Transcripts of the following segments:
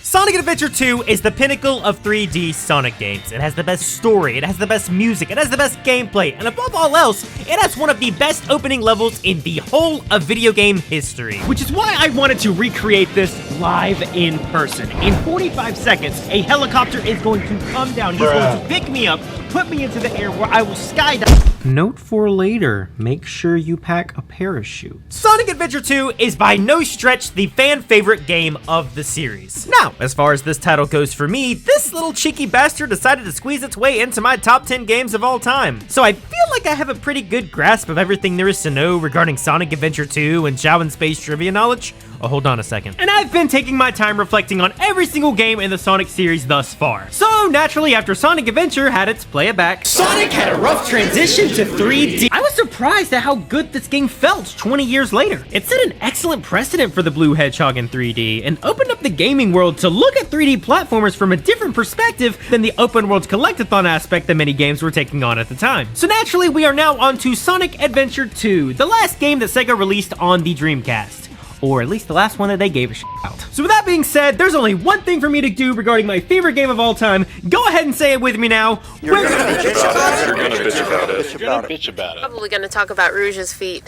Sonic Adventure 2 is the pinnacle of 3D Sonic games. It has the best story, it has the best music, it has the best gameplay, and above all else, it has one of the best opening levels in the whole of video game history. Which is why I wanted to recreate this live in person. In 45 seconds, a helicopter is going to come down. He's going to pick me up, put me into the air where I will skydive. Note for later, make sure you pack a parachute. Sonic Adventure 2 is by no stretch the fan favorite game of the series. Now, as far as this title goes for me, this little cheeky bastard decided to squeeze its way into my top 10 games of all time. So I feel like I have a pretty good grasp of everything there is to know regarding Sonic Adventure 2 and Zhao in Space trivia knowledge. Oh, hold on a second. And I've been taking my time reflecting on every single game in the Sonic series thus far. So naturally, after Sonic Adventure had its play it back, Sonic had a rough transition to 3D. I was surprised at how good this game felt 20 years later. It set an excellent precedent for the Blue Hedgehog in 3D and opened up the gaming world to look at 3D platformers from a different perspective than the open world collectathon aspect that many games were taking on at the time. So naturally, we are now on to Sonic Adventure 2, the last game that Sega released on the Dreamcast. Or at least the last one that they gave a shit out. So with that being said, there's only one thing for me to do regarding my favorite game of all time. Go ahead and say it with me now. You're gonna bitch about it. You're gonna bitch about it. You're gonna bitch about it. Probably gonna talk about Rouge's feet.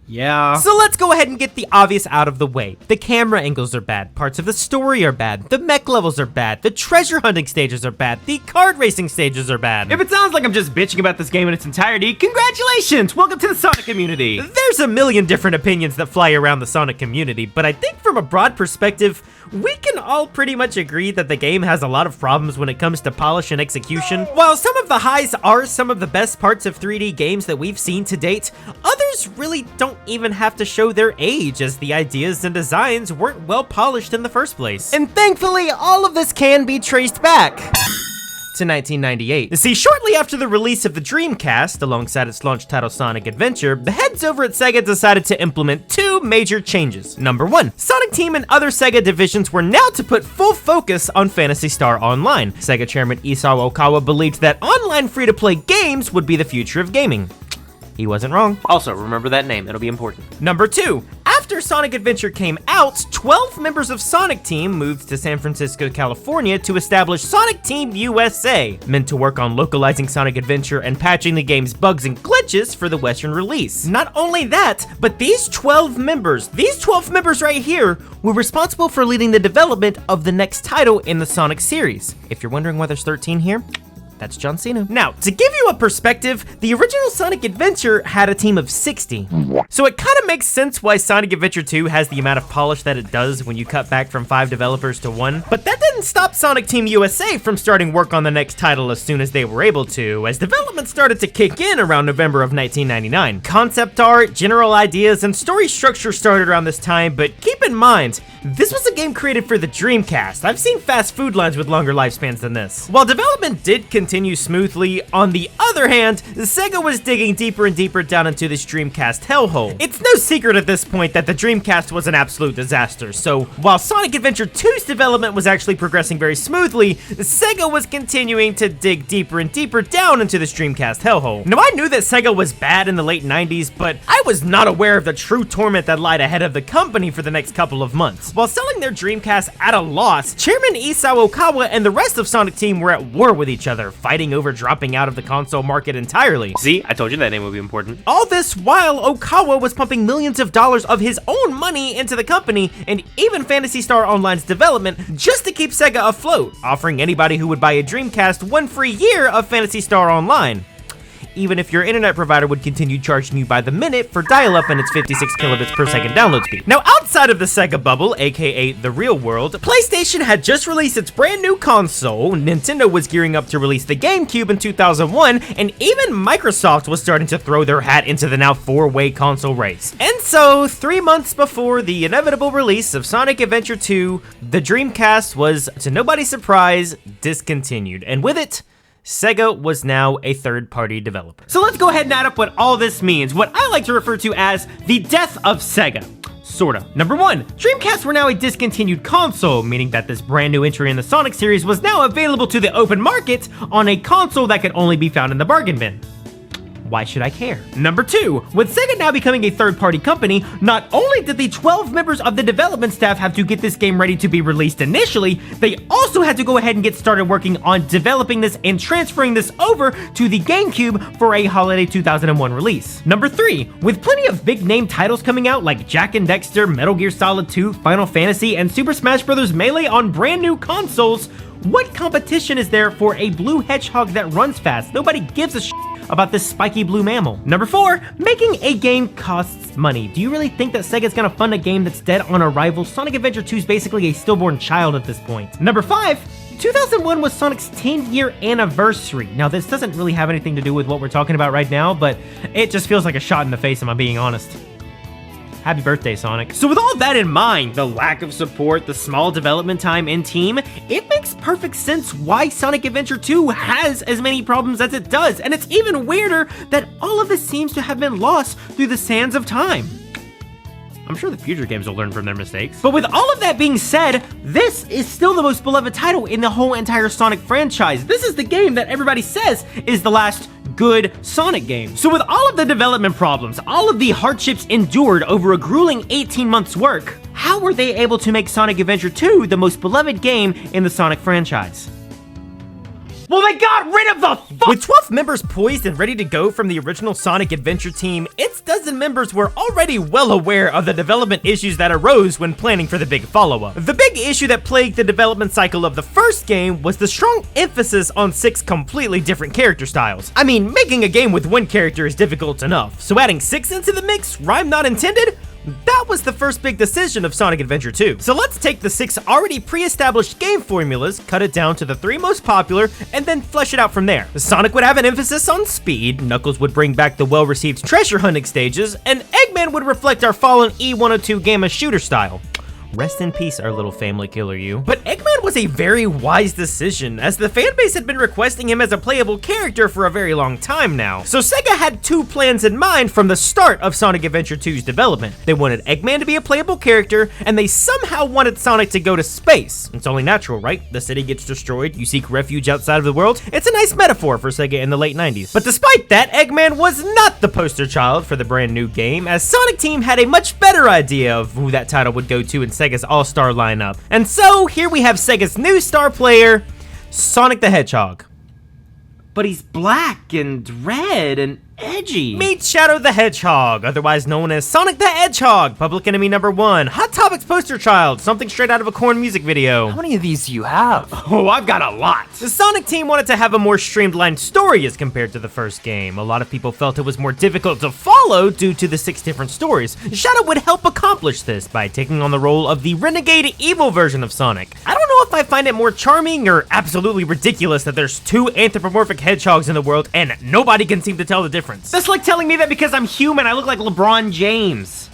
Yeah. So let's go ahead and get the obvious out of the way. The camera angles are bad, parts of the story are bad, the mech levels are bad, the treasure hunting stages are bad, the kart racing stages are bad. If it sounds like I'm just bitching about this game in its entirety, congratulations! Welcome to the Sonic community! There's a million different opinions that fly around the Sonic community, but I think from a broad perspective, we can all pretty much agree that the game has a lot of problems when it comes to polish and execution. While some of the highs are some of the best parts of 3D games that we've seen to date, others really don't even have to show their age, as the ideas and designs weren't well polished in the first place. And thankfully, all of this can be traced back to 1998. See, shortly after the release of the Dreamcast, alongside its launch title Sonic Adventure, the heads over at Sega decided to implement two major changes. Number one, Sonic Team and other Sega divisions were now to put full focus on Phantasy Star Online. Sega chairman Isao Okawa believed that online free-to-play games would be the future of gaming. He wasn't wrong. Also, remember that name, it'll be important. Number two, after Sonic Adventure came out, 12 members of Sonic Team moved to San Francisco, California to establish Sonic Team USA, meant to work on localizing Sonic Adventure and patching the game's bugs and glitches for the Western release. Not only that, but these 12 members right here, were responsible for leading the development of the next title in the Sonic series. If you're wondering why there's 13 here, that's John Cena. Now, to give you a perspective, the original Sonic Adventure had a team of 60. So it kind of makes sense why Sonic Adventure 2 has the amount of polish that it does when you cut back from 5 developers to 1. But that didn't stop Sonic Team USA from starting work on the next title as soon as they were able to, as development started to kick in around November of 1999. Concept art, general ideas, and story structure started around this time, but keep in mind, this was a game created for the Dreamcast. I've seen fast food lines with longer lifespans than this. While development did continue smoothly, on the other hand, Sega was digging deeper and deeper down into this Dreamcast hellhole. It's no secret at this point that the Dreamcast was an absolute disaster, so while Sonic Adventure 2's development was actually progressing very smoothly, Sega was continuing to dig deeper and deeper down into this Dreamcast hellhole. Now, I knew that Sega was bad in the late 90s, but I was not aware of the true torment that lied ahead of the company for the next couple of months. While selling their Dreamcast at a loss, Chairman Isao Okawa and the rest of Sonic Team were at war with each other, fighting over dropping out of the console market entirely. See, I told you that name would be important. All this while Okawa was pumping millions of dollars of his own money into the company and even Phantasy Star Online's development just to keep Sega afloat, offering anybody who would buy a Dreamcast 1 free year of Phantasy Star Online, even if your internet provider would continue charging you by the minute for dial-up and its 56 kilobits per second download speed. Now, outside of the Sega bubble, aka the real world, PlayStation had just released its brand new console, Nintendo was gearing up to release the GameCube in 2001, and even Microsoft was starting to throw their hat into the now 4-way console race. And so, 3 months before the inevitable release of Sonic Adventure 2, the Dreamcast was, to nobody's surprise, discontinued, and with it, Sega was now a third-party developer. So let's go ahead and add up what all this means, what I like to refer to as the death of Sega. Sorta. Number one, Dreamcasts were now a discontinued console, meaning that this brand new entry in the Sonic series was now available to the open market on a console that could only be found in the bargain bin. Why should I care? Number 2, with Sega now becoming a third-party company, not only did the 12 members of the development staff have to get this game ready to be released initially, they also had to go ahead and get started working on developing this and transferring this over to the GameCube for a holiday 2001 release. Number 3, with plenty of big-name titles coming out like Jak and Dexter, Metal Gear Solid 2, Final Fantasy, and Super Smash Bros. Melee on brand new consoles, what competition is there for a blue hedgehog that runs fast? Nobody gives a shit about this spiky blue mammal. Number 4, making a game costs money. Do you really think that Sega's gonna fund a game that's dead on arrival? Sonic Adventure 2 is basically a stillborn child at this point. Number 5, 2001 was Sonic's 10-year anniversary. Now, this doesn't really have anything to do with what we're talking about right now, but it just feels like a shot in the face, if I'm being honest. Happy birthday, Sonic. So with all that in mind, the lack of support, the small development time and team, it makes perfect sense why Sonic Adventure 2 has as many problems as it does, and it's even weirder that all of this seems to have been lost through the sands of time. I'm sure the future games will learn from their mistakes. But with all of that being said, this is still the most beloved title in the whole entire Sonic franchise. This is the game that everybody says is the last good Sonic game. So with all of the development problems, all of the hardships endured over a grueling 18 months work, how were they able to make Sonic Adventure 2 the most beloved game in the Sonic franchise? Well, they got rid of the With 12 members poised and ready to go from the original Sonic Adventure team, its dozen members were already well aware of the development issues that arose when planning for the big follow-up. The big issue that plagued the development cycle of the first game was the strong emphasis on 6 completely different character styles. I mean, making a game with one character is difficult enough, so adding 6 into the mix, rhyme not intended? That was the first big decision of Sonic Adventure 2. So let's take the 6 already pre-established game formulas, cut it down to the 3 most popular, and then flesh it out from there. Sonic would have an emphasis on speed, Knuckles would bring back the well-received treasure hunting stages, and Eggman would reflect our fallen E102 Gamma shooter style. Rest in peace, our little family killer, you. But Eggman was a very wise decision, as the fanbase had been requesting him as a playable character for a very long time now. So Sega had 2 plans in mind from the start of Sonic Adventure 2's development. They wanted Eggman to be a playable character, and they somehow wanted Sonic to go to space. It's only natural, right? The city gets destroyed, you seek refuge outside of the world. It's a nice metaphor for Sega in the late 90s. But despite that, Eggman was not the poster child for the brand new game, as Sonic Team had a much better idea of who that title would go to in Sega's all-star lineup. And so, here we have Sega's new star player, Sonic the Hedgehog. But he's black and red and edgy. Meet Shadow the Hedgehog, otherwise known as Sonic the Hedgehog, public enemy number 1, Hot Topics poster child, something straight out of a Korn music video. How many of these do you have? Oh, I've got a lot. The Sonic team wanted to have a more streamlined story as compared to the first game. A lot of people felt it was more difficult to follow due to the 6 different stories. Shadow would help accomplish this by taking on the role of the renegade evil version of Sonic. I don't know if I find it more charming or absolutely ridiculous that there's 2 anthropomorphic hedgehogs in the world and nobody can seem to tell the difference. That's like telling me that because I'm human, I look like LeBron James.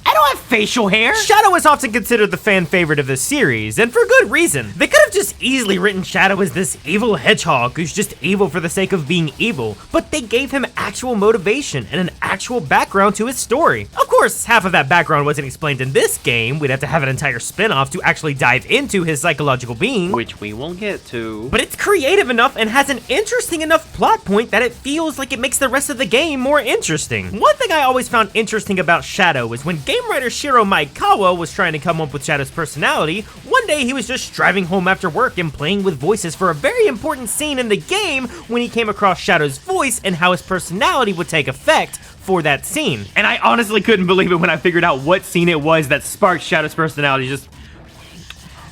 I don't have facial hair. Shadow is often considered the fan favorite of this series, and for good reason. They could have just easily written Shadow as this evil hedgehog who's just evil for the sake of being evil, but they gave him actual motivation and an actual background to his story. Of course, half of that background wasn't explained in this game. We'd have to have an entire spin-off to actually dive into his psychological being, Which we won't get to. but it's creative enough and has an interesting enough plot point that it feels like it makes the rest of the game more interesting. One thing I always found interesting about Shadow is when game writer Shiro Maekawa was trying to come up with Shadow's personality, one day he was just driving home after work and playing with voices for a very important scene in the game when he came across Shadow's voice and how his personality would take effect for that scene. And I honestly couldn't believe it when I figured out what scene it was that sparked Shadow's personality. Just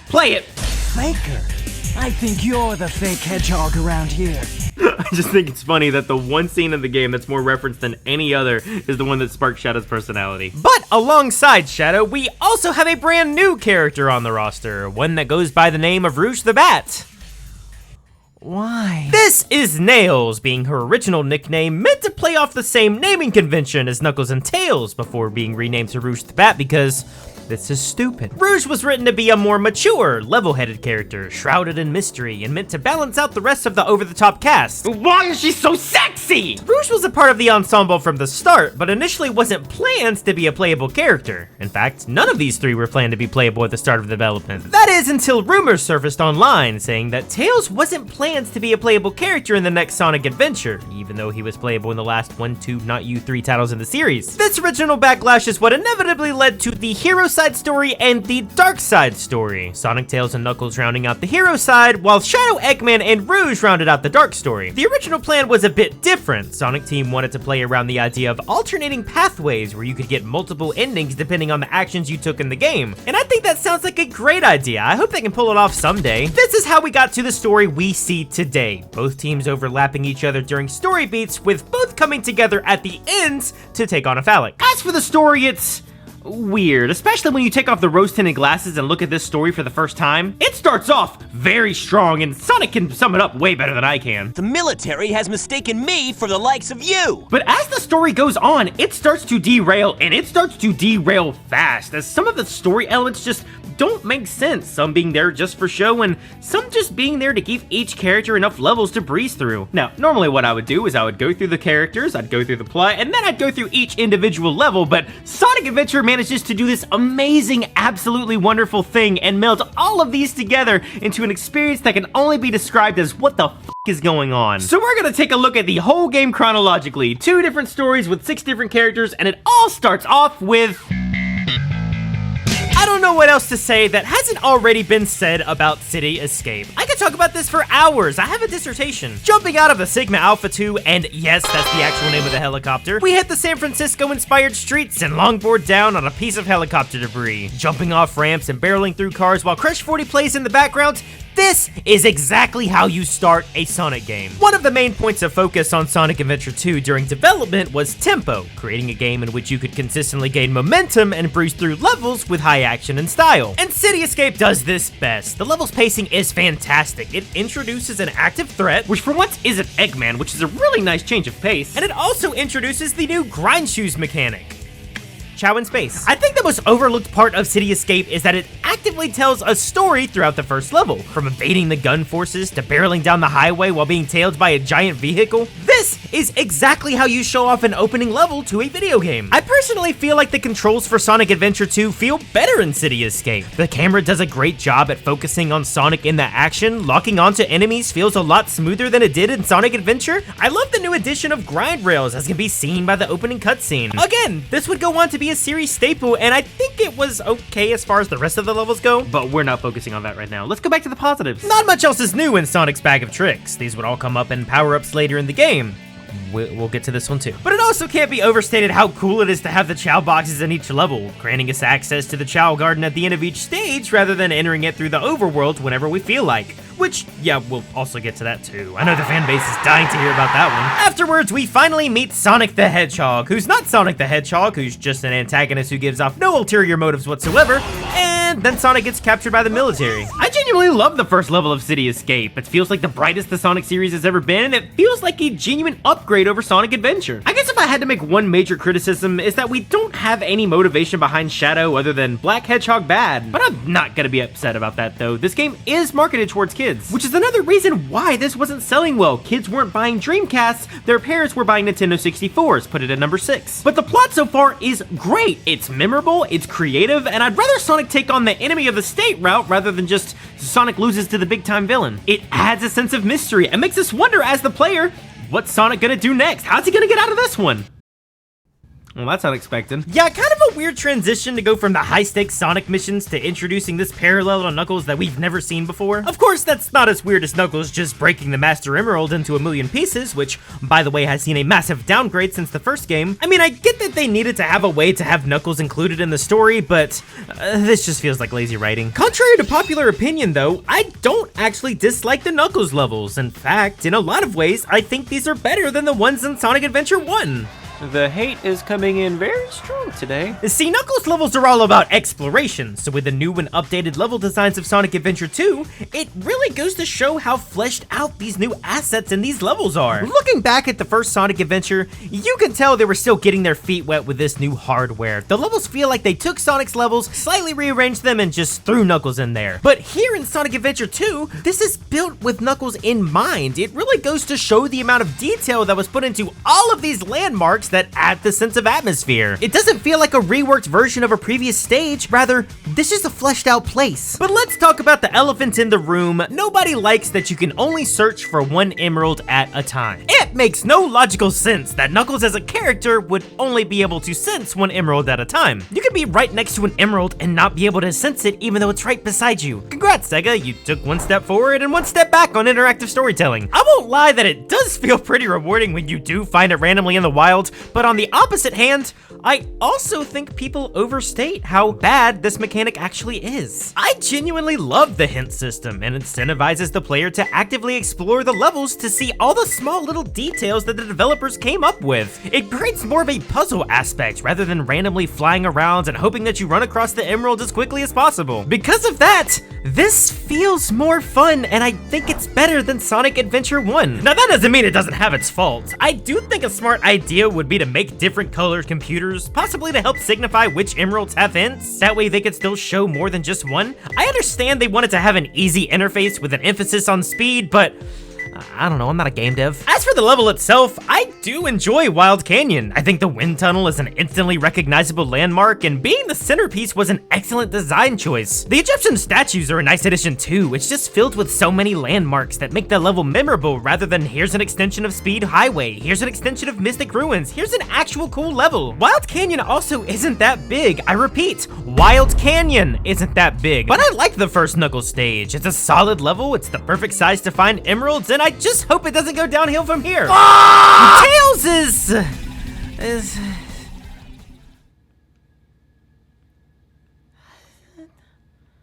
play it. Faker, I think you're the fake hedgehog around here. I just think it's funny that the one scene in the game that's more referenced than any other is the one that sparked Shadow's personality. But alongside Shadow, we also have a brand new character on the roster, one that goes by the name of Rouge the Bat. Why? This is Nails, being her original nickname, meant to play off the same naming convention as Knuckles and Tails before being renamed to Rouge the Bat because This is stupid. Rouge was written to be a more mature, level-headed character, shrouded in mystery, and meant to balance out the rest of the over-the-top cast. Why is she so sexy? Rouge was a part of the ensemble from the start, but initially wasn't planned to be a playable character. In fact, none of these three were planned to be playable at the start of development. That is until rumors surfaced online saying that Tails wasn't planned to be a playable character in the next Sonic Adventure, even though he was playable in the last 1, 2, not you 3 titles in the series. This original backlash is what inevitably led to the hero side story and the dark side story. Sonic, Tails, and Knuckles rounding out the hero side, while Shadow, Eggman, and Rouge rounded out the dark story. The original plan was a bit different. Sonic Team wanted to play around the idea of alternating pathways where you could get multiple endings depending on the actions you took in the game. And I think that sounds like a great idea. I hope they can pull it off someday. This is how we got to the story we see today. Both teams overlapping each other during story beats, with both coming together at the ends to take on a phallic. As for the story, it's weird, especially when you take off the rose-tinted glasses and look at this story for the first time. It starts off very strong, and Sonic can sum it up way better than I can. The military has mistaken me for the likes of you! But as the story goes on, it starts to derail, and it starts to derail fast, as some of the story elements just don't make sense, some being there just for show, and some just being there to give each character enough levels to breeze through. Now, normally what I would do is I would go through the characters, I'd go through the plot, and then I'd go through each individual level, but Sonic Adventure manages to do this amazing, absolutely wonderful thing and meld all of these together into an experience that can only be described as what the f is going on. So we're gonna take a look at the whole game chronologically, 2 different stories with 6 different characters, and it all starts off with... I don't know what else to say that hasn't already been said about City Escape. I could talk about this for hours. I have a dissertation. Jumping out of a Sigma Alpha 2, and yes, that's the actual name of the helicopter, we hit the San Francisco-inspired streets and longboard down on a piece of helicopter debris. Jumping off ramps and barreling through cars while Crush 40 plays in the background, this is exactly how you start a Sonic game. One of the main points of focus on Sonic Adventure 2 during development was tempo, creating a game in which you could consistently gain momentum and breeze through levels with high action and style. And City Escape does this best. The level's pacing is fantastic. It introduces an active threat, which for once is an Eggman, which is a really nice change of pace. And it also introduces the new grind shoes mechanic. Chow in space. I think the most overlooked part of City Escape is that it actively tells a story throughout the first level, from evading the gun forces to barreling down the highway while being tailed by a giant vehicle. This is exactly how you show off an opening level to a video game. I personally feel like the controls for Sonic Adventure 2 feel better in City Escape. The camera does a great job at focusing on Sonic in the action. Locking onto enemies feels a lot smoother than it did in Sonic Adventure. I love the new addition of grind rails, as can be seen by the opening cutscene. Again, this would go on to be a series staple, and I think it was okay as far as the rest of the levels go, but we're not focusing on that right now. Let's go back to the positives. Not much else is new in Sonic's bag of tricks. These would all come up in power-ups later in the game. We'll get to this one too. But it also can't be overstated how cool it is to have the Chow boxes in each level, granting us access to the Chow Garden at the end of each stage rather than entering it through the overworld whenever we feel like. Which, yeah, we'll also get to that too. I know the fan base is dying to hear about that one. Afterwards, we finally meet Sonic the Hedgehog, who's not Sonic the Hedgehog, who's just an antagonist who gives off no ulterior motives whatsoever, and then Sonic gets captured by the military. I genuinely love the first level of City Escape. It feels like the brightest the Sonic series has ever been, and it feels like a genuine upgrade over Sonic Adventure. I guess if I had to make one major criticism is that we don't have any motivation behind Shadow other than Black Hedgehog bad. But I'm not gonna be upset about that though. This game is marketed towards kids, which is another reason why this wasn't selling well. Kids weren't buying Dreamcasts, their parents were buying Nintendo 64s, put it at number 6. But the plot so far is great. It's memorable, it's creative, and I'd rather Sonic take on the enemy of the state route rather than just Sonic loses to the big time villain. It adds a sense of mystery and makes us wonder as the player, what's Sonic gonna do next? How's he gonna get out of this one? Well, that's unexpected. Yeah, kind of a weird transition to go from the high-stakes Sonic missions to introducing this parallel to Knuckles that we've never seen before. Of course, that's not as weird as Knuckles just breaking the Master Emerald into a million pieces, which, by the way, has seen a massive downgrade since the first game. I mean, I get that they needed to have a way to have Knuckles included in the story, but this just feels like lazy writing. Contrary to popular opinion, though, I don't actually dislike the Knuckles levels. In fact, in a lot of ways, I think these are better than the ones in Sonic Adventure 1. The hate is coming in very strong today. See, Knuckles levels are all about exploration, so with the new and updated level designs of Sonic Adventure 2, it really goes to show how fleshed out these new assets in these levels are. Looking back at the first Sonic Adventure, you can tell they were still getting their feet wet with this new hardware. The levels feel like they took Sonic's levels, slightly rearranged them, and just threw Knuckles in there. But here in Sonic Adventure 2, this is built with Knuckles in mind. It really goes to show the amount of detail that was put into all of these landmarks that add the sense of atmosphere. It doesn't feel like a reworked version of a previous stage, rather, this is a fleshed out place. But let's talk about the elephant in the room. Nobody likes that you can only search for one emerald at a time. It makes no logical sense that Knuckles as a character would only be able to sense one emerald at a time. You could be right next to an emerald and not be able to sense it even though it's right beside you. Congrats, Sega, you took one step forward and one step back on interactive storytelling. I won't lie that it does feel pretty rewarding when you do find it randomly in the wild, but on the opposite hand, I also think people overstate how bad this mechanic actually is. I genuinely love the hint system and incentivizes the player to actively explore the levels to see all the small little details that the developers came up with. It creates more of a puzzle aspect rather than randomly flying around and hoping that you run across the emerald as quickly as possible. Because of that, this feels more fun, and I think it's better than Sonic Adventure 1. Now that doesn't mean it doesn't have its faults. I do think a smart idea would be to make different colored computers, possibly to help signify which emeralds have hints. That way they could still show more than just one. I understand they wanted to have an easy interface with an emphasis on speed, but I don't know, I'm not a game dev. As for the level itself, I do enjoy Wild Canyon. I think the wind tunnel is an instantly recognizable landmark, and being the centerpiece was an excellent design choice. The Egyptian statues are a nice addition too. It's just filled with so many landmarks that make the level memorable rather than here's an extension of Speed Highway, here's an extension of Mystic Ruins, here's an actual cool level. Wild Canyon also isn't that big. I repeat, Wild Canyon isn't that big. But I like the first Knuckles stage. It's a solid level, it's the perfect size to find emeralds, and I just hope it doesn't go downhill from here. Tails is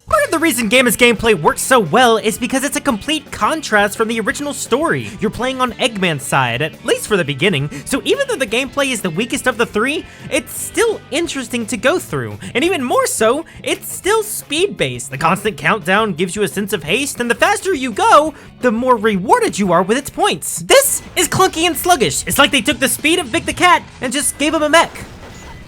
part of the reason Gamma's gameplay works so well is because it's a complete contrast from the original story. You're playing on Eggman's side, at least for the beginning, so even though the gameplay is the weakest of the three, it's still interesting to go through. And even more so, it's still speed-based. The constant countdown gives you a sense of haste, and the faster you go, the more rewarded you are with its points. This is clunky and sluggish. It's like they took the speed of Vic the Cat and just gave him a mech,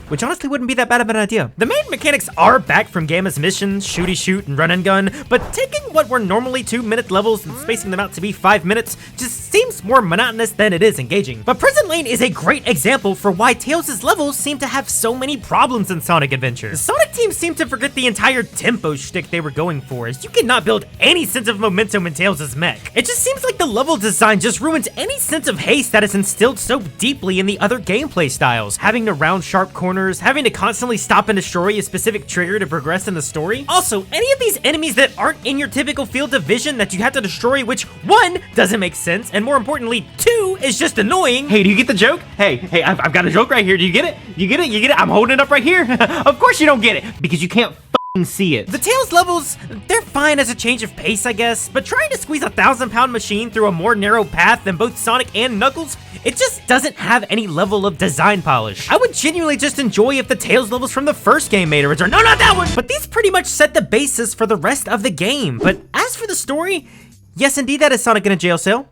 which honestly wouldn't be that bad of an idea. The main mechanics are back from Gamma's missions, shooty shoot and run and gun, but taking what were normally 2-minute levels and spacing them out to be 5 minutes just seems more monotonous than it is engaging. But Prison Lane is a great example for why Tails' levels seem to have so many problems in Sonic Adventure. The Sonic team seemed to forget the entire tempo shtick they were going for, as you cannot build any sense of momentum in Tails' mech. It just seems like the level design just ruins any sense of haste that is instilled so deeply in the other gameplay styles, having to round sharp corners, having to constantly stop and destroy a specific trigger to progress in the story. Also, any of these enemies that aren't in your typical field of vision that you have to destroy, which 1, doesn't make sense, and more importantly, 2, is just annoying. Hey, do you get the joke? Hey, I've got a joke right here. Do you get it? You get it? You get it? I'm holding it up right here. Of course you don't get it, because you can't see it. The Tails levels, they're fine as a change of pace, I guess, but trying to squeeze a 1,000-pound machine through a more narrow path than both Sonic and Knuckles, it just doesn't have any level of design polish. I would genuinely just enjoy if the Tails levels from the first game made a return. No, not that one! But these pretty much set the basis for the rest of the game. But as for the story, yes, indeed, that is Sonic in a jail cell.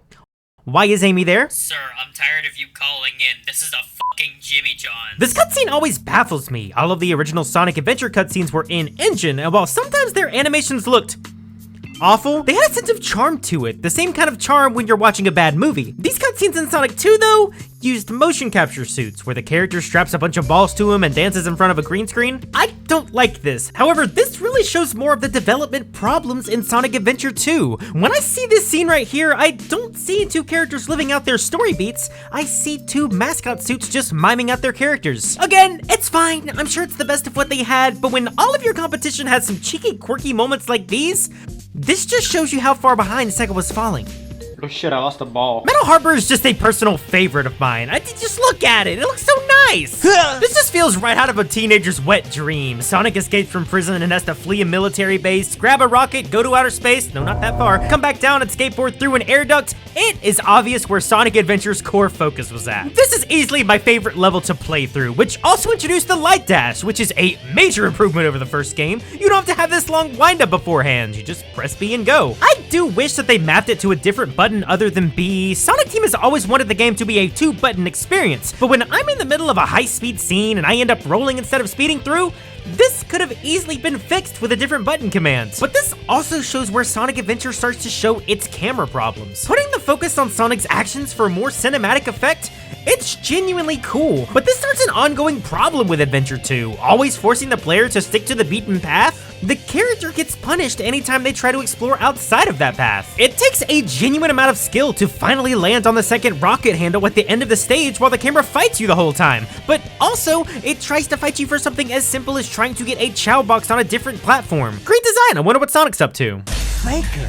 Why is Amy there? Sir, I'm tired of you calling in. This is a fucking Jimmy John. This cutscene always baffles me. All of the original Sonic Adventure cutscenes were in engine, and while sometimes their animations looked awful, they had a sense of charm to it, the same kind of charm when you're watching a bad movie. These cutscenes in Sonic 2, though, used motion capture suits, where the character straps a bunch of balls to him and dances in front of a green screen. I don't like this. However, this really shows more of the development problems in Sonic Adventure 2. When I see this scene right here, I don't see 2 characters living out their story beats. I see 2 mascot suits just miming out their characters. Again, it's fine. I'm sure it's the best of what they had, but when all of your competition has some cheeky, quirky moments like these, this just shows you how far behind Sega was falling. Oh shit, I lost the ball. Metal Harbor is just a personal favorite of mine. Just look at it. It looks so Nice! This just feels right out of a teenager's wet dream. Sonic escapes from prison and has to flee a military base, grab a rocket, go to outer space, no, not that far, come back down and skateboard through an air duct. It is obvious where Sonic Adventure's core focus was at. This is easily my favorite level to play through, which also introduced the light dash, which is a major improvement over the first game. You don't have to have this long wind-up beforehand. You just press B and go. I do wish that they mapped it to a different button other than B. Sonic Team has always wanted the game to be a 2-button experience, but when I'm in the middle of a high-speed scene and I end up rolling instead of speeding through, this could have easily been fixed with a different button command. But this also shows where Sonic Adventure starts to show its camera problems. Putting the focus on Sonic's actions for a more cinematic effect, it's genuinely cool. But this starts an ongoing problem with Adventure 2, always forcing the player to stick to the beaten path. The character gets punished anytime they try to explore outside of that path. It takes a genuine amount of skill to finally land on the second rocket handle at the end of the stage while the camera fights you the whole time. But also, it tries to fight you for something as simple as trying to get a Chow box on a different platform. Great design, I wonder what Sonic's up to. Faker.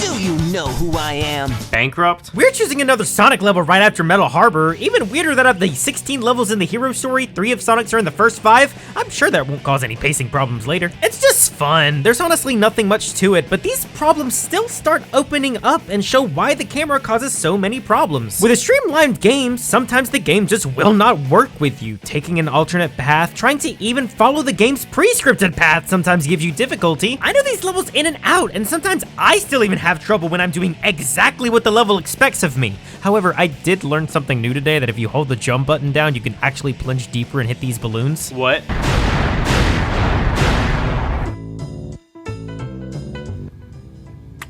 Do you know who I am? Bankrupt? We're choosing another Sonic level right after Metal Harbor. Even weirder that of the 16 levels in the hero story, 3 of Sonic's are in the first 5. I'm sure that won't cause any pacing problems later. It's just fun. There's honestly nothing much to it, but these problems still start opening up and show why the camera causes so many problems. With a streamlined game, sometimes the game just will not work with you. Taking an alternate path, trying to even follow the game's pre-scripted path sometimes gives you difficulty. I know these levels in and out, and sometimes I still even have trouble when I'm doing exactly what the level expects of me. However, I did learn something new today, that if you hold the jump button down, you can actually plunge deeper and hit these balloons. What?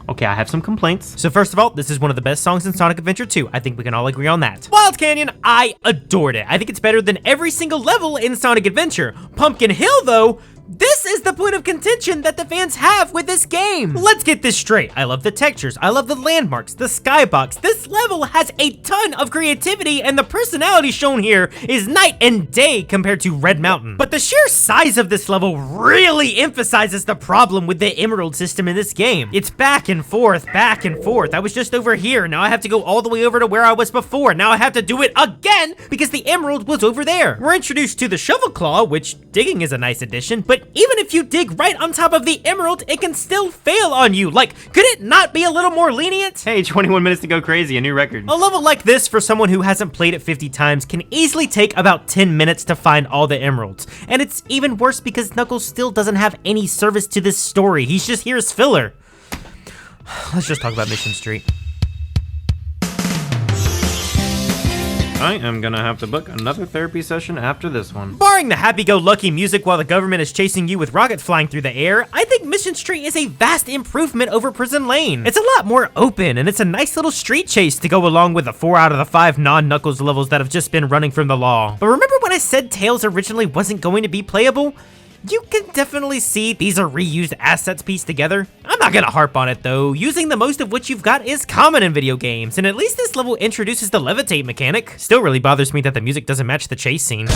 Okay, I have some complaints. So first of all, this is one of the best songs in Sonic Adventure 2. I think we can all agree on that. Wild Canyon, I adored it. I think it's better than every single level in Sonic Adventure. Pumpkin Hill, though, this is the point of contention that the fans have with this game. Let's get this straight. I love the textures. I love the landmarks, the skybox. This level has a ton of creativity, and the personality shown here is night and day compared to Red Mountain. But the sheer size of this level really emphasizes the problem with the emerald system in this game. It's back and forth, back and forth. I was just over here. Now I have to go all the way over to where I was before. Now I have to do it again because the emerald was over there. We're introduced to the shovel claw, which digging is a nice addition, but even if you dig right on top of the emerald, it can still fail on you. Like, could it not be a little more lenient? Hey, 21 minutes to go crazy, a new record. A level like this, for someone who hasn't played it 50 times, can easily take about 10 minutes to find all the emeralds. And it's even worse because Knuckles still doesn't have any service to this story. He's just here as filler. Let's just talk about Mission Street. I am gonna have to book another therapy session after this one. Barring the happy-go-lucky music while the government is chasing you with rockets flying through the air, I think Mission Street is a vast improvement over Prison Lane. It's a lot more open, and it's a nice little street chase to go along with the 4 out of the 5 non-Knuckles levels that have just been running from the law. But remember when I said Tails originally wasn't going to be playable? You can definitely see these are reused assets pieced together. I'm not gonna harp on it though. Using the most of what you've got is common in video games, and at least this level introduces the levitate mechanic. Still really bothers me that the music doesn't match the chase scene.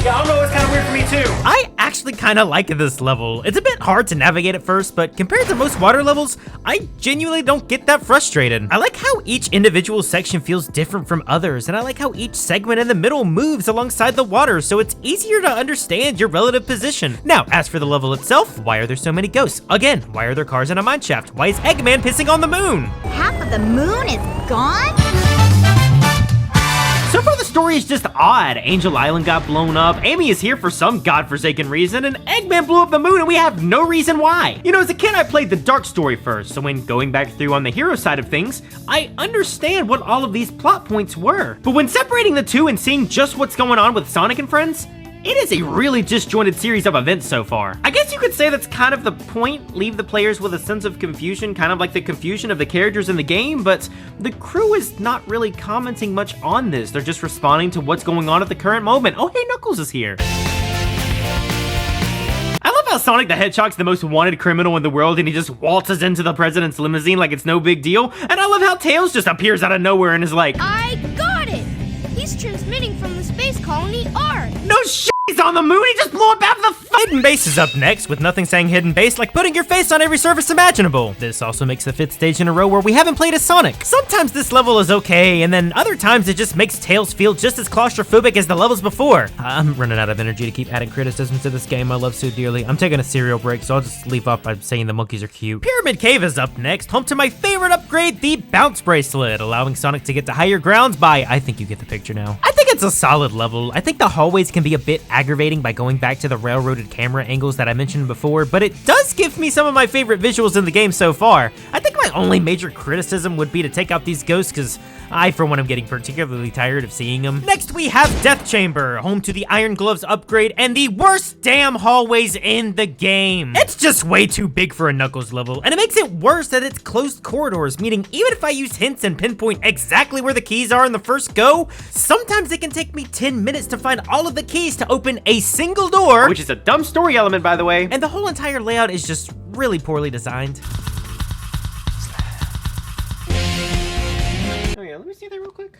Yeah, I don't know, it's kind of weird for me too. I actually kind of like this level. It's a bit hard to navigate at first, but compared to most water levels, I genuinely don't get that frustrated. I like how each individual section feels different from others, and I like how each segment in the middle moves alongside the water, so it's easier to understand your relative position. Now, as for the level itself, why are there so many ghosts? Again, why are there cars in a mine shaft? Why is Eggman pissing on the moon? Half of the moon is gone? So far the story is just odd. Angel Island got blown up, Amy is here for some godforsaken reason, and Eggman blew up the moon and we have no reason why. You know, as a kid I played the dark story first, so when going back through on the hero side of things, I understand what all of these plot points were. But when separating the two and seeing just what's going on with Sonic and friends, it is a really disjointed series of events so far. I guess you could say that's kind of the point, leave the players with a sense of confusion, kind of like the confusion of the characters in the game, but the crew is not really commenting much on this. They're just responding to what's going on at the current moment. Oh, hey, Knuckles is here. I love how Sonic the Hedgehog's the most wanted criminal in the world and he just waltzes into the president's limousine like it's no big deal. And I love how Tails just appears out of nowhere and is like, I got it! He's transmitting from the space colony ARK. No shit! He's on the moon, he just blew up out of the Hidden base is up next, with nothing saying hidden base like putting your face on every surface imaginable. This also makes the 5th stage in a row where we haven't played as Sonic. Sometimes this level is okay, and then other times it just makes Tails feel just as claustrophobic as the levels before. I'm running out of energy to keep adding criticisms to this game I love so dearly. I'm taking a cereal break, so I'll just leave off by saying the monkeys are cute. Pyramid Cave is up next, home to my favorite upgrade, the Bounce Bracelet, allowing Sonic to get to higher grounds by, I think you get the picture now. I think it's a solid level. I think the hallways can be a bit aggravating by going back to the railroaded camera angles that I mentioned before, but it does give me some of my favorite visuals in the game so far. I think my only major criticism would be to take out these ghosts, because I, for one, am getting particularly tired of seeing them. Next, we have Death Chamber, home to the Iron Gloves upgrade and the worst damn hallways in the game. It's just way too big for a Knuckles level, and it makes it worse that it's closed corridors, meaning even if I use hints and pinpoint exactly where the keys are in the first go, sometimes it can take me 10 minutes to find all of the keys to open a single door, which is a dumb story element, by the way. And the whole entire layout is just really poorly designed. Oh yeah, let me see that real quick.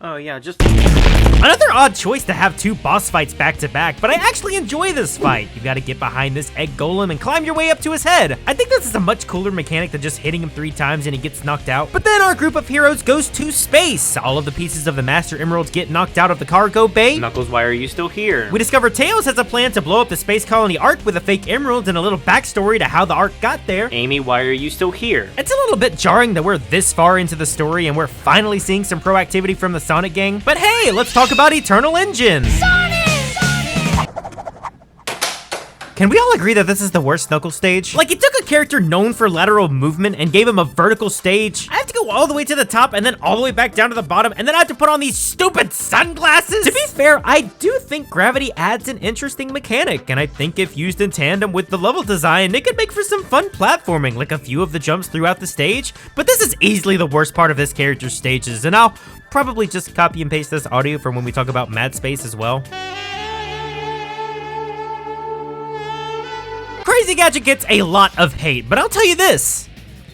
Oh yeah, just... Another odd choice to have 2 boss fights back to back, but I actually enjoy this fight. You gotta get behind this egg golem and climb your way up to his head. I think this is a much cooler mechanic than just hitting him 3 times and he gets knocked out. But then our group of heroes goes to space. All of the pieces of the Master Emeralds get knocked out of the cargo bay. Knuckles, why are you still here? We discover Tails has a plan to blow up the space colony Ark with a fake emerald and a little backstory to how the Ark got there. Amy, why are you still here? It's a little bit jarring that we're this far into the story and we're finally seeing some proactivity from the Sonic gang. But hey, let's talk about Eternal Engine. Sonic! Can we all agree that this is the worst Knuckles stage? Like, it took a character known for lateral movement and gave him a vertical stage. I have to go all the way to the top and then all the way back down to the bottom, and then I have to put on these stupid sunglasses. To be fair, I do think gravity adds an interesting mechanic, and I think if used in tandem with the level design, it could make for some fun platforming, like a few of the jumps throughout the stage. But this is easily the worst part of this character's stages, and I'll probably just copy and paste this audio from when we talk about Mad Space as well. Crazy Gadget gets a lot of hate, but I'll tell you this.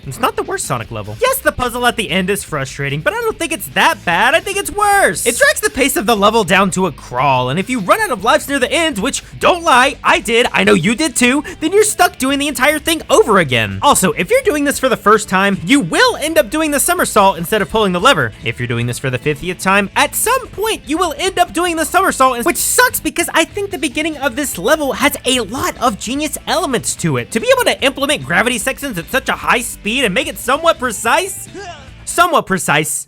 It's not the worst Sonic level. Yes, the puzzle at the end is frustrating, but I don't think it's that bad. I think it's worse. It drags the pace of the level down to a crawl, and if you run out of lives near the end, which, don't lie, I did, I know you did too, then you're stuck doing the entire thing over again. Also, if you're doing this for the first time, you will end up doing the somersault instead of pulling the lever. If you're doing this for the 50th time, at some point, you will end up doing the somersault, which sucks because I think the beginning of this level has a lot of genius elements to it. To be able to implement gravity sections at such a high speed and make it somewhat precise,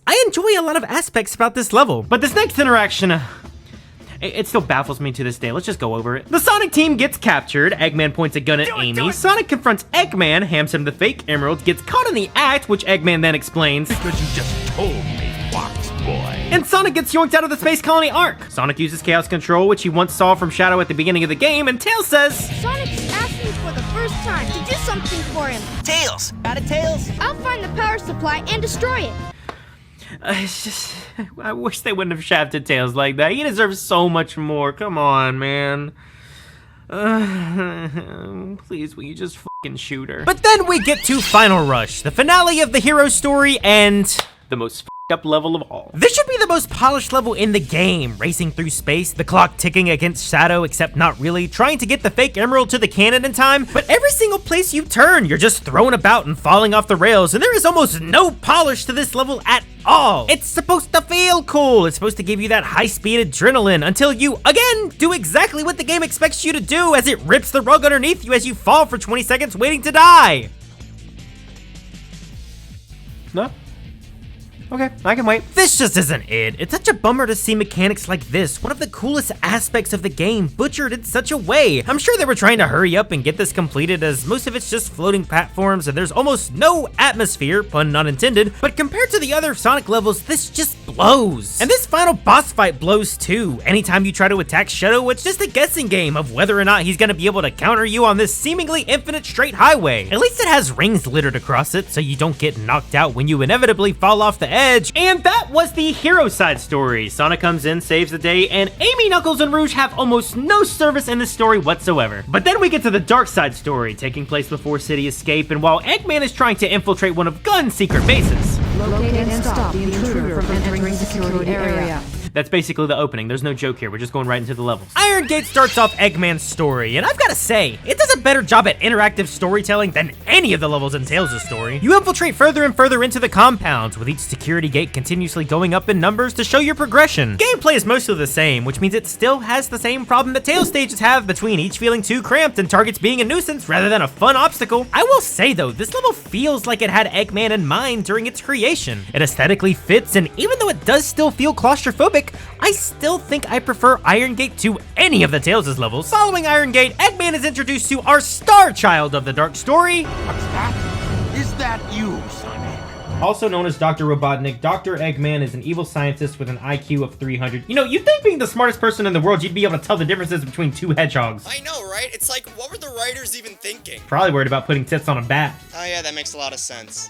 I enjoy a lot of aspects about this level. But this next interaction, it still baffles me to this day. Let's just go over it. The Sonic team gets captured. Eggman points a gun at Amy. Sonic confronts Eggman, hands him the fake emeralds, gets caught in the act, which Eggman then explains. Because you just told me, Fox Boy. And Sonic gets yoinked out of the space colony Ark. Sonic uses Chaos Control, which he once saw from Shadow at the beginning of the game, and Tails says, Sonic's asking for the first time to do something for him. Tails! Got it, Tails? I'll find the power supply and destroy it. It's just, I wish they wouldn't have shafted Tails like that. He deserves so much more. Come on, man. Please, will you just fucking shoot her? But then we get to Final Rush, the finale of the hero story, and the most up level of all. This should be the most polished level in the game, racing through space, the clock ticking against Shadow, except not really, trying to get the fake emerald to the cannon in time, but every single place you turn, you're just thrown about and falling off the rails, and there is almost no polish to this level at all. It's supposed to feel cool, it's supposed to give you that high-speed adrenaline, until you, again, do exactly what the game expects you to do as it rips the rug underneath you as you fall for 20 seconds waiting to die. No? Okay, I can wait. This just isn't it. It's such a bummer to see mechanics like this, one of the coolest aspects of the game, butchered in such a way. I'm sure they were trying to hurry up and get this completed, as most of it's just floating platforms and there's almost no atmosphere, pun not intended, but compared to the other Sonic levels, this just blows. And this final boss fight blows too. Anytime you try to attack Shadow, it's just a guessing game of whether or not he's gonna be able to counter you on this seemingly infinite straight highway. At least it has rings littered across it, so you don't get knocked out when you inevitably fall off the edge. And that was the hero side story. Sonic comes in, saves the day, and Amy, Knuckles, and Rouge have almost no service in this story whatsoever. But then we get to the dark side story, taking place before City Escape, and while Eggman is trying to infiltrate one of Gun's secret bases. Locate and stop the intruder from entering the security area. That's basically the opening. There's no joke here. We're just going right into the levels. Iron Gate starts off Eggman's story, and I've gotta say, it does a better job at interactive storytelling than any of the levels in Tails' story. You infiltrate further and further into the compounds, with each security gate continuously going up in numbers to show your progression. Gameplay is mostly the same, which means it still has the same problem that Tails stages have between each feeling too cramped and targets being a nuisance rather than a fun obstacle. I will say though, this level feels like it had Eggman in mind during its creation. It aesthetically fits, and even though it does still feel claustrophobic, I still think I prefer Iron Gate to any of the Tails' levels. Following Iron Gate, Eggman is introduced to our star child of the Dark Story. What's that? Is that you, Sonic? Also known as Dr. Robotnik, Dr. Eggman is an evil scientist with an IQ of 300. You know, you'd think being the smartest person in the world, you'd be able to tell the differences between two hedgehogs. I know, right? It's like, what were the writers even thinking? Probably worried about putting tits on a bat. Oh yeah, that makes a lot of sense.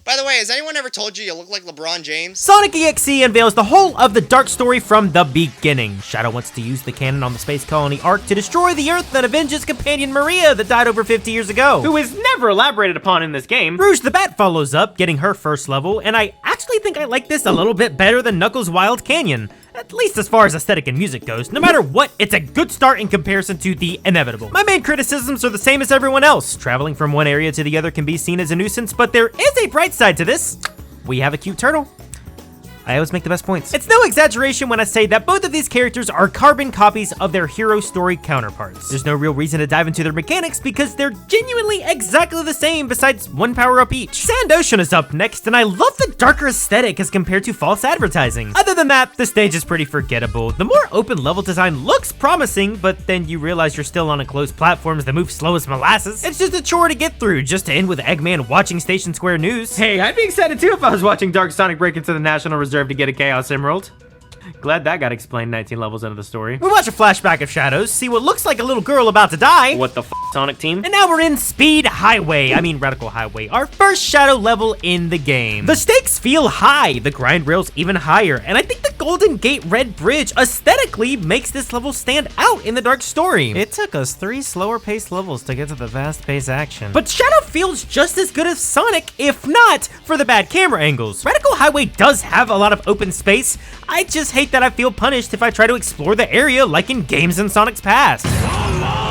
By the way, has anyone ever told you look like LeBron James? Sonic EXE unveils the whole of the Dark Story from the beginning. Shadow wants to use the cannon on the space colony Ark to destroy the Earth and avenge his companion Maria that died over 50 years ago. Who is never elaborated upon in this game. Rouge the Bat follows up, getting her first level, and I actually think I like this a little bit better than Knuckles' Wild Canyon. At least as far as aesthetic and music goes. No matter what, it's a good start in comparison to the inevitable. My main criticisms are the same as everyone else. Traveling from one area to the other can be seen as a nuisance, but there is a bright side to this. We have a cute turtle. I always make the best points. It's no exaggeration when I say that both of these characters are carbon copies of their hero story counterparts. There's no real reason to dive into their mechanics because they're genuinely exactly the same besides one power-up each. Sand Ocean is up next, and I love the darker aesthetic as compared to false advertising. Other than that, the stage is pretty forgettable. The more open level design looks promising, but then you realize you're still on enclosed platforms that move slow as molasses. It's just a chore to get through, just to end with Eggman watching Station Square News. Hey, I'd be excited too if I was watching Dark Sonic break into the National Reserve to get a Chaos Emerald. Glad that got explained 19 levels into the story. We watch a flashback of Shadows, see what looks like a little girl about to die. What the f, Sonic team? And now we're in Speed Highway, Radical Highway, our first Shadow level in the game. The stakes feel high, the grind rails even higher, and I think the Golden Gate Red Bridge aesthetically makes this level stand out in the Dark Story. It took us 3 slower paced levels to get to the fast paced action. But Shadow feels just as good as Sonic, if not for the bad camera angles. Radical Highway does have a lot of open space. I just hate that I feel punished if I try to explore the area like in games in Sonic's past.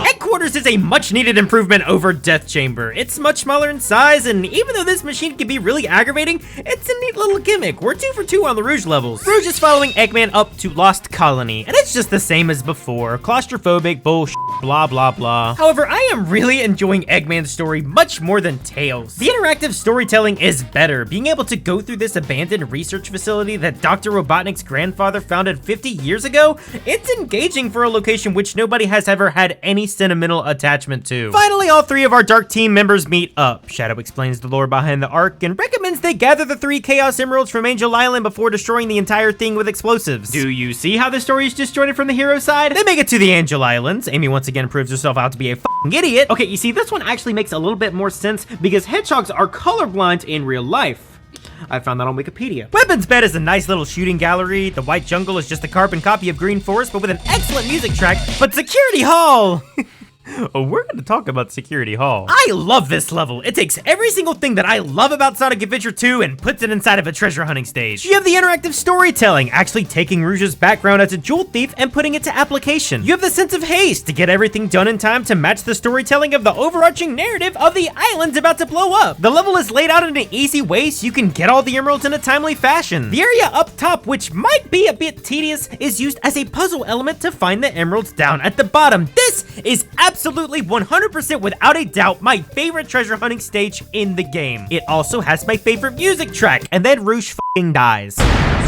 Headquarters is a much needed improvement over Death Chamber. It's much smaller in size, and even though this machine can be really aggravating, it's a neat little gimmick. We're 2 for 2 on the Rouge levels. Rouge is following Eggman up to Lost Colony, and it's just the same as before. Claustrophobic, bullshit, blah blah blah. However, I am really enjoying Eggman's story much more than Tails. The interactive storytelling is better. Being able to go through this abandoned research facility that Dr. Robotnik's grandfather founded 50 years ago, it's engaging for a location which nobody has ever had any sentimental attachment to. Finally, all 3 of our Dark Team members meet up. Shadow explains the lore behind the Ark and recommends they gather the 3 Chaos Emeralds from Angel Island before destroying the entire thing with explosives. Do you see how the story is disjointed from the hero side? They make it to the Angel Islands. Amy once again proves herself out to be a f***ing idiot. Okay, you see, this one actually makes a little bit more sense because hedgehogs are colorblind in real life. I found that on Wikipedia. Weapons Bed is a nice little shooting gallery. The White Jungle is just a carbon copy of Green Forest, but with an excellent music track. But Security Hall! Oh, we're going to talk about Security Hall. I love this level. It takes every single thing that I love about Sonic Adventure 2 and puts it inside of a treasure hunting stage. You have the interactive storytelling, actually taking Rouge's background as a jewel thief and putting it to application. You have the sense of haste to get everything done in time to match the storytelling of the overarching narrative of the island's about to blow up. The level is laid out in an easy way so you can get all the emeralds in a timely fashion. The area up top, which might be a bit tedious, is used as a puzzle element to find the emeralds down at the bottom. This is absolutely 100% without a doubt my favorite treasure hunting stage in the game. It also has my favorite music track, and then Rouge f***ing dies.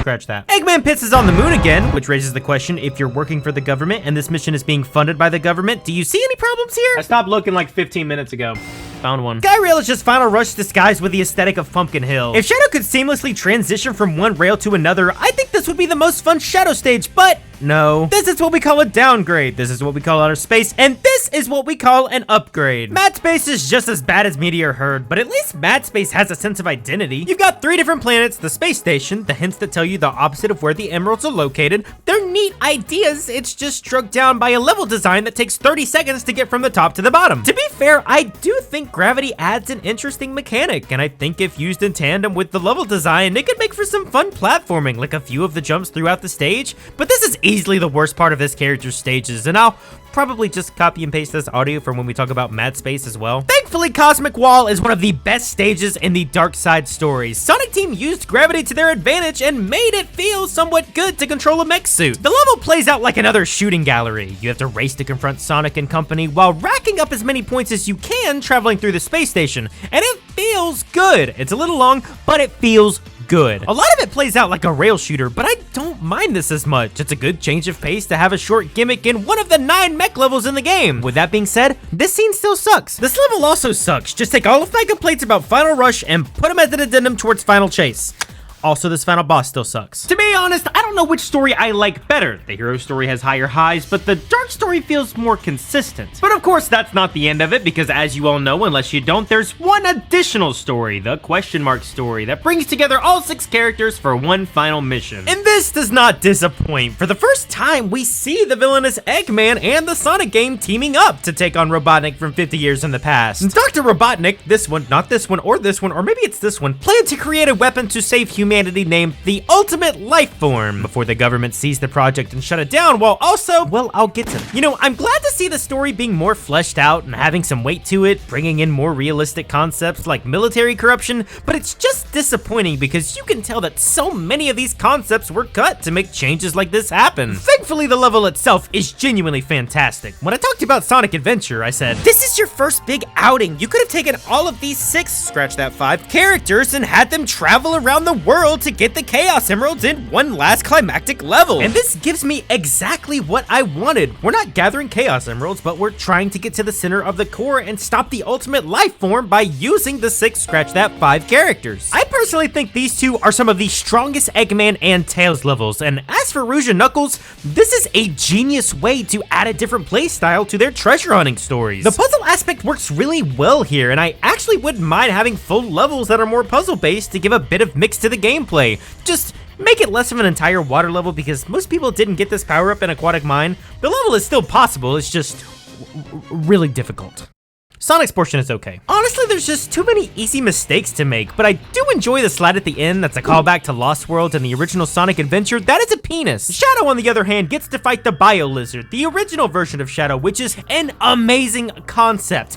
Scratch that. Eggman pisses on the moon again, which raises the question, if you're working for the government and this mission is being funded by the government, do you see any problems here? I stopped looking like 15 minutes ago. Found one. Skyrail is just Final Rush disguised with the aesthetic of Pumpkin Hill. If Shadow could seamlessly transition from one rail to another, I think this would be the most fun Shadow stage, but No. This is what we call a downgrade. This is what we call outer space. And this is what we call an upgrade. Mad Space is just as bad as Meteor Herd, but at least Mad Space has a sense of identity. You've got 3 different planets, the space station, the hints that tell you the opposite of where the emeralds are located. They're neat ideas. It's just struck down by a level design that takes 30 seconds to get from the top to the bottom. To be fair, I do think gravity adds an interesting mechanic, and I think if used in tandem with the level design, it could make for some fun platforming, like a few of the jumps throughout the stage. But this is easily the worst part of this character's stages, and I'll probably just copy and paste this audio from when we talk about Mad Space as well. Thankfully, Cosmic Wall is one of the best stages in the Dark Side stories. Sonic Team used gravity to their advantage and made it feel somewhat good to control a mech suit. The level plays out like another shooting gallery. You have to race to confront Sonic and company while racking up as many points as you can traveling through the space station, and it feels good. It's a little long, but it feels good. A lot of it plays out like a rail shooter, but I don't mind this as much. It's a good change of pace to have a short gimmick in one of the 9 mech levels in the game. With that being said, this scene still sucks. This level also sucks. Just take all of my complaints about Final Rush and put them as an addendum towards Final Chase. Also, this final boss still sucks. To be honest, I don't know which story I like better. The hero story has higher highs, but the dark story feels more consistent. But of course, that's not the end of it, because as you all know, unless you don't, there's one additional story, the question mark story, that brings together all 6 characters for one final mission. And this does not disappoint. For the first time, we see the villainous Eggman and the Sonic game teaming up to take on Robotnik from 50 years in the past. Dr. Robotnik, this one, not this one, or maybe it's this one, planned to create a weapon to save humanity named the Ultimate Life Form before the government seized the project and shut it down, while also, well, I'll get to that. You know, I'm glad to see the story being more fleshed out and having some weight to it, bringing in more realistic concepts like military corruption, but it's just disappointing because you can tell that so many of these concepts were cut to make changes like this happen. Thankfully, the level itself is genuinely fantastic. When I talked about Sonic Adventure, I said, this is your first big outing. You could have taken all of these 6, scratch that 5, characters and had them travel around the world to get the Chaos Emeralds in one last climactic level. And this gives me exactly what I wanted. We're not gathering Chaos Emeralds, but we're trying to get to the center of the core and stop the Ultimate Life Form by using the 6, scratch that 5 characters. I personally think these 2 are some of the strongest Eggman and Tails levels, and as for Rouge and Knuckles, this is a genius way to add a different playstyle to their treasure hunting stories. The puzzle aspect works really well here, and I actually wouldn't mind having full levels that are more puzzle based to give a bit of mix to the gameplay. Just make it less of an entire water level because most people didn't get this power up in Aquatic Mine. The level is still possible, it's just really difficult. Sonic's portion is okay. Honestly, there's just too many easy mistakes to make, but I do enjoy the slide at the end that's a callback to Lost World and the original Sonic Adventure. That is a penis. Shadow, on the other hand, gets to fight the Bio Lizard, the original version of Shadow, which is an amazing concept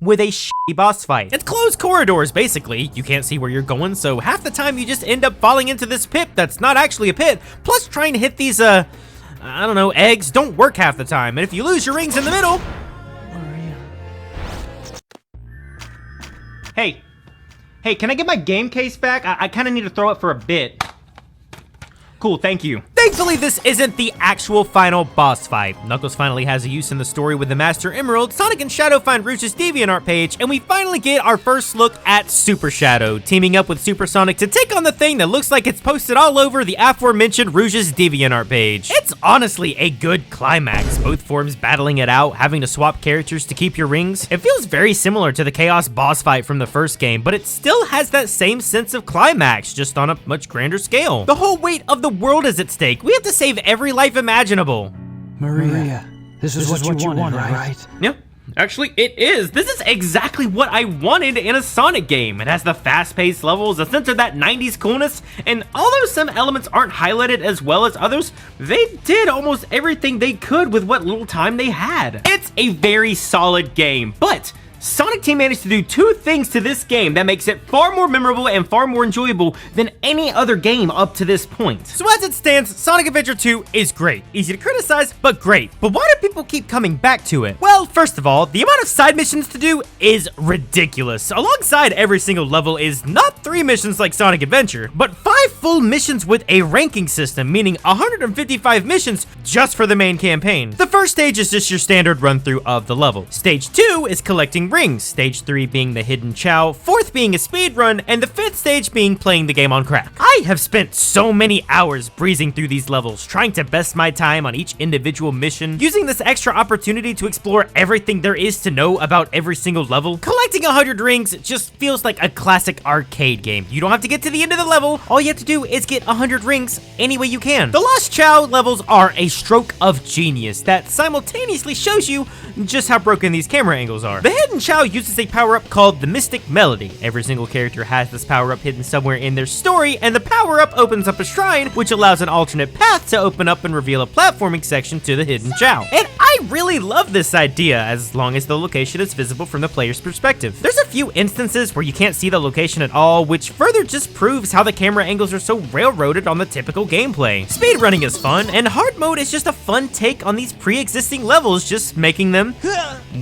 with a shitty boss fight. It's closed corridors, basically. You can't see where you're going, so half the time you just end up falling into this pit that's not actually a pit, plus trying to hit these, I don't know, eggs don't work half the time, and if you lose your rings in the middle... Hey, can I get my game case back? I kind of need to throw it for a bit. Cool, thank you. Thankfully, this isn't the actual final boss fight. Knuckles finally has a use in the story with the Master Emerald, Sonic and Shadow find Rouge's DeviantArt page, and we finally get our first look at Super Shadow, teaming up with Super Sonic to take on the thing that looks like it's posted all over the aforementioned Rouge's DeviantArt page. It's honestly a good climax, both forms battling it out, having to swap characters to keep your rings. It feels very similar to the Chaos boss fight from the first game, but it still has that same sense of climax, just on a much grander scale. The whole weight of the world is at stake. We have to save every life imaginable. Maria, this is what you wanted, right? Yeah, actually, it is. This is exactly what I wanted in a Sonic game. It has the fast-paced levels, a sense of that 90s coolness, and although some elements aren't highlighted as well as others, they did almost everything they could with what little time they had. It's a very solid game, but Sonic Team managed to do 2 things to this game that makes it far more memorable and far more enjoyable than any other game up to this point. So as it stands, Sonic Adventure 2 is great. Easy to criticize, but great. But why do people keep coming back to it? Well, first of all, the amount of side missions to do is ridiculous. Alongside every single level is not 3 missions like Sonic Adventure, but 5 full missions with a ranking system, meaning 155 missions just for the main campaign. The first stage is just your standard run-through of the level. Stage 2 is collecting rings, stage 3 being the hidden chow, 4th being a speed run, and the 5th stage being playing the game on crack. I I have spent so many hours breezing through these levels, trying to best my time on each individual mission, using this extra opportunity to explore everything there is to know about every single level. Collecting 100 rings just feels like a classic arcade game. You don't have to get to the end of the level, all you have to do is get 100 rings any way you can. The Lost Chow levels are a stroke of genius that simultaneously shows you just how broken these camera angles are. The Hidden Chow uses a power-up called the Mystic Melody. Every single character has this power-up hidden somewhere in their story, and the power-up opens up a shrine, which allows an alternate path to open up and reveal a platforming section to the Hidden Chow. And I really love this idea, as long as the location is visible from the player's perspective. There's a few instances where you can't see the location at all, which further just proves how the camera angles are so railroaded on the typical gameplay. Speedrunning is fun, and hard mode is just a fun take on these pre-existing levels, just making them,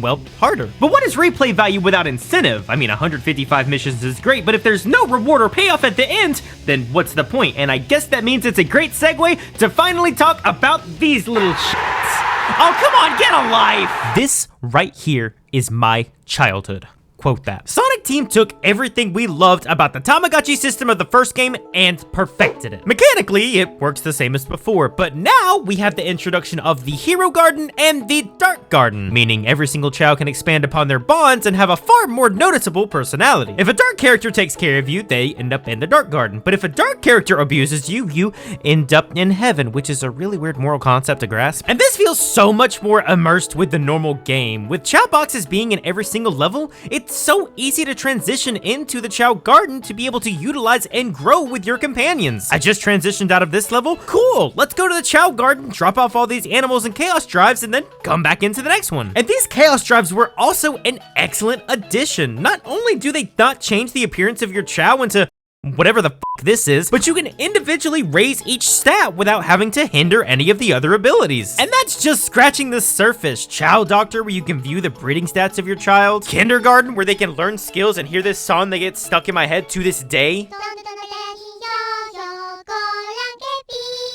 well, harder. But what is replay value without incentive? I mean, 155 missions is great, but if there's no reward or payoff at the end, then what's the point? And I guess that means it's a great segue to finally talk about these little shits. Oh, come on, get a life! This right here is my childhood. Quote that. Sonic Team took everything we loved about the Tamagotchi system of the first game and perfected it. Mechanically, it works the same as before, but now we have the introduction of the Hero Garden and the Dark Garden, meaning every single Chow can expand upon their bonds and have a far more noticeable personality. If a dark character takes care of you, they end up in the Dark Garden, but if a dark character abuses you, you end up in heaven, which is a really weird moral concept to grasp. And this feels so much more immersed with the normal game. With Chow boxes being in every single level, it's so easy to transition into the Chow Garden to be able to utilize and grow with your companions. I just transitioned out of this level. Cool, let's go to the Chow Garden, drop off all these animals and chaos drives, and then come back into the next one. And these chaos drives were also an excellent addition. Not only do they not change the appearance of your Chow into whatever the fuck this is, but you can individually raise each stat without having to hinder any of the other abilities. And that's just scratching the surface. Chow Doctor, where you can view the breeding stats of your child. Kindergarten, where they can learn skills and hear this song that gets stuck in my head to this day.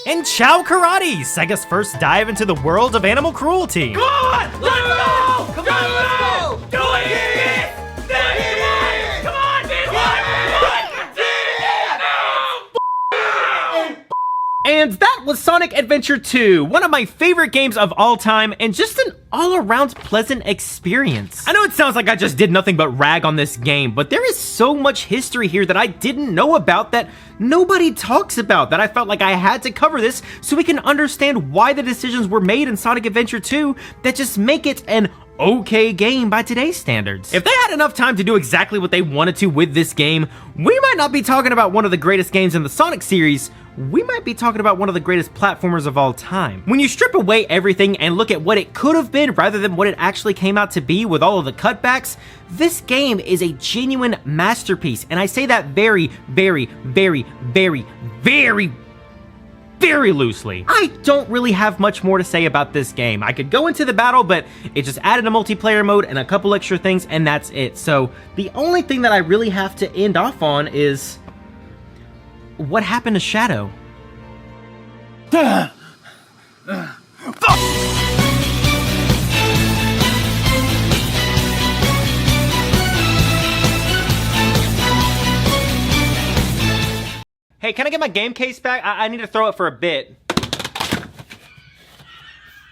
And Chow Karate, Sega's first dive into the world of animal cruelty. Come on, let's go! Come on, let's go! Do it! Come on, And that was Sonic Adventure 2, one of my favorite games of all time, and just an all-around pleasant experience. I know it sounds like I just did nothing but rag on this game, but there is so much history here that I didn't know about that nobody talks about, that I felt like I had to cover this so we can understand why the decisions were made in Sonic Adventure 2 that just make it an okay game by today's standards. If they had enough time to do exactly what they wanted to with this game, we might not be talking about one of the greatest games in the Sonic series, we might be talking about one of the greatest platformers of all time. When you strip away everything and look at what it could have been rather than what it actually came out to be with all of the cutbacks, this game is a genuine masterpiece, and I say that very, very, very, very, very, very loosely. I don't really have much more to say about this game. I could go into the battle, but it just added a multiplayer mode and a couple extra things, and that's it. So the only thing that I really have to end off on is what happened to Shadow? Hey, can I get my game case back? I need to throw it for a bit.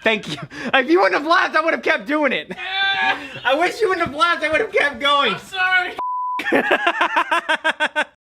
Thank you. If you wouldn't have laughed, I would have kept doing it. I wish you wouldn't have laughed, I would have kept going. I'm sorry.